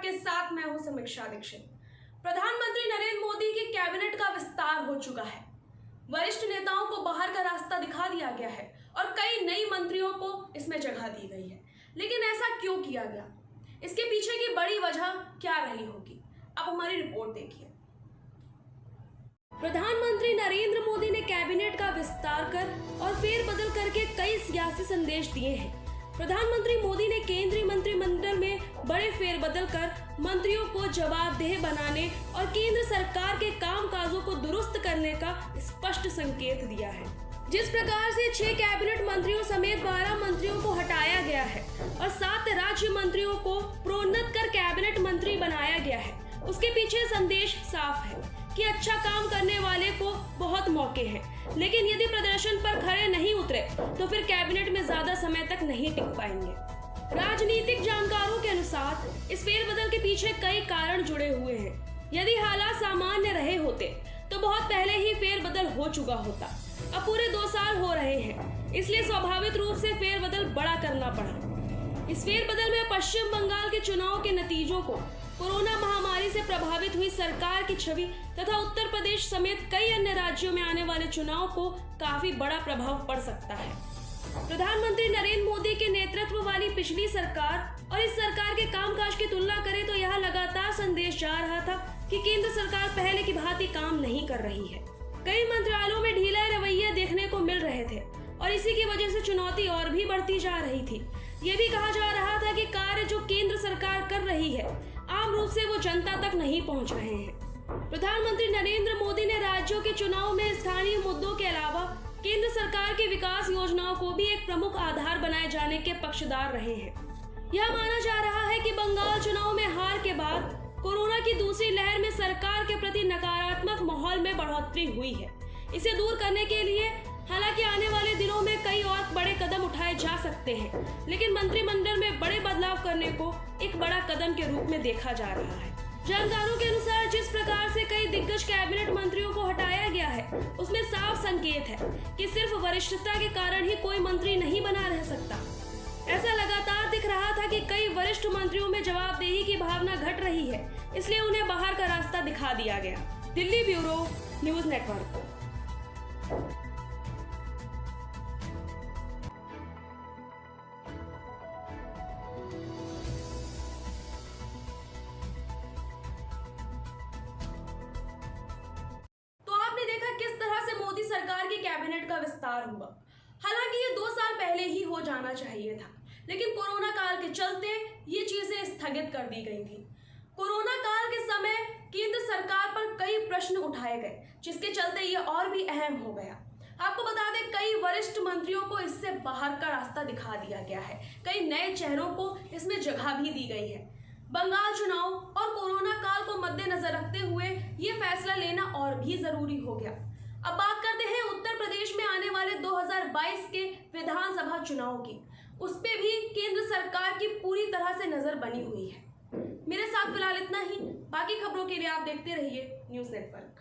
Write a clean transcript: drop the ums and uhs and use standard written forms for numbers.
आपके साथ मैं हूं समीक्षा दीक्षित। प्रधानमंत्री नरेंद्र मोदी की कैबिनेट का विस्तार हो चुका है। वरिष्ठ नेताओं को बाहर का रास्ता दिखा दिया गया है और कई नई मंत्रियों को इसमें जगह दी गई है। लेकिन ऐसा क्यों किया गया? इसके पीछे की बड़ी वजह क्या रही होगी? अब हमारी रिपोर्ट देखिए। प्रधानमंत्री नरेंद्र मोदी ने कैबिनेट का विस्तार कर और फेरबदल करके कई सियासी संदेश दिए हैं। प्रधानमंत्री मोदी ने केंद्रीय मंत्रिमंडल में बड़े फेरबदल कर मंत्रियों को जवाबदेह बनाने और केंद्र सरकार के कामकाजों को दुरुस्त करने का स्पष्ट संकेत दिया है। जिस प्रकार से 6 कैबिनेट मंत्रियों समेत 12 मंत्रियों को हटाया गया है और 7 राज्य मंत्रियों को प्रोन्नत कर कैबिनेट मंत्री बनाया गया है, उसके पीछे संदेश साफ है कि अच्छा काम करने वाले को बहुत मौके हैं, लेकिन यदि प्रदर्शन पर खड़े नहीं उतरे तो फिर कैबिनेट में ज्यादा समय तक नहीं टिक पाएंगे। राजनीतिक जानकारों के अनुसार इस फेरबदल के पीछे कई कारण जुड़े हुए हैं। यदि हालात सामान्य रहे होते तो बहुत पहले ही फेरबदल हो चुका होता। अब पूरे 2 साल हो रहे हैं, इसलिए स्वाभाविक रूप से फेरबदल बड़ा करना पड़ा। इस फेरबदल में पश्चिम बंगाल के चुनाव के नतीजों को, कोरोना महामारी से प्रभावित हुई सरकार की छवि तथा उत्तर प्रदेश समेत कई अन्य राज्यों में आने वाले चुनाव को काफी बड़ा प्रभाव पड़ सकता है। प्रधानमंत्री नरेंद्र मोदी के नेतृत्व वाली पिछली सरकार और इस सरकार के कामकाज की तुलना करें तो यह लगातार संदेश जा रहा था कि केंद्र सरकार पहले की भांति काम नहीं कर रही है। कई मंत्रालयों में ढीला रवैया देखने को मिल रहे थे और इसी की वजह से चुनौती और भी बढ़ती जा रही थी। ये भी कहा जा रहा था कि कार्य जो केंद्र सरकार कर रही है आम रूप से वो जनता तक नहीं पहुंच रहे हैं। प्रधानमंत्री नरेंद्र मोदी ने राज्यों के चुनाव में स्थानीय मुद्दों के अलावा केंद्र सरकार की विकास योजनाओं को भी एक प्रमुख आधार बनाए जाने के पक्षधर रहे हैं। यह माना जा रहा है कि बंगाल चुनाव में हार के बाद कोरोना की दूसरी लहर में सरकार के प्रति नकारात्मक माहौल में बढ़ोतरी हुई है। इसे दूर करने के लिए हालांकि आने वाले दिनों में कई और बड़े कदम उठाए जा सकते हैं, लेकिन मंत्रिमंडल में बड़े बदलाव करने को एक बड़ा कदम के रूप में देखा जा रहा है। जानकारों के अनुसार जिस प्रकार से कई दिग्गज कैबिनेट मंत्रियों को हटाया गया है, उसमें साफ संकेत है कि सिर्फ वरिष्ठता के कारण ही कोई मंत्री नहीं बना रह सकता। ऐसा लगातार दिख रहा था कि कई वरिष्ठ मंत्रियों में जवाबदेही की भावना घट रही है, इसलिए उन्हें बाहर का रास्ता दिखा दिया गया। Delhi bureau news network. सरकार की कैबिनेट का विस्तार हुआ। हालांकि ये 2 साल पहले ही हो जाना चाहिए था, लेकिन कोरोना काल के चलते ये चीजें स्थगित कर दी गई थी। कोरोना काल के समय केंद्र सरकार पर कई प्रश्न उठाए गए, जिसके चलते ये और भी अहम हो गया। आपको बता दें, कई वरिष्ठ मंत्रियों को इससे बाहर का रास्ता दिखा दिया गया है। कई नए चेहरों को इसमें जगह भी दी गई है। बंगाल चुनाव और कोरोना काल को मद्देनजर रखते हुए ये फैसला लेना और भी जरूरी हो गया। अब बात करते हैं उत्तर प्रदेश में आने वाले 2022 के विधानसभा चुनाव की। उस पे भी केंद्र सरकार की पूरी तरह से नजर बनी हुई है। मेरे साथ फिलहाल इतना ही। बाकी खबरों के लिए आप देखते रहिए न्यूज़ नेटवर्क।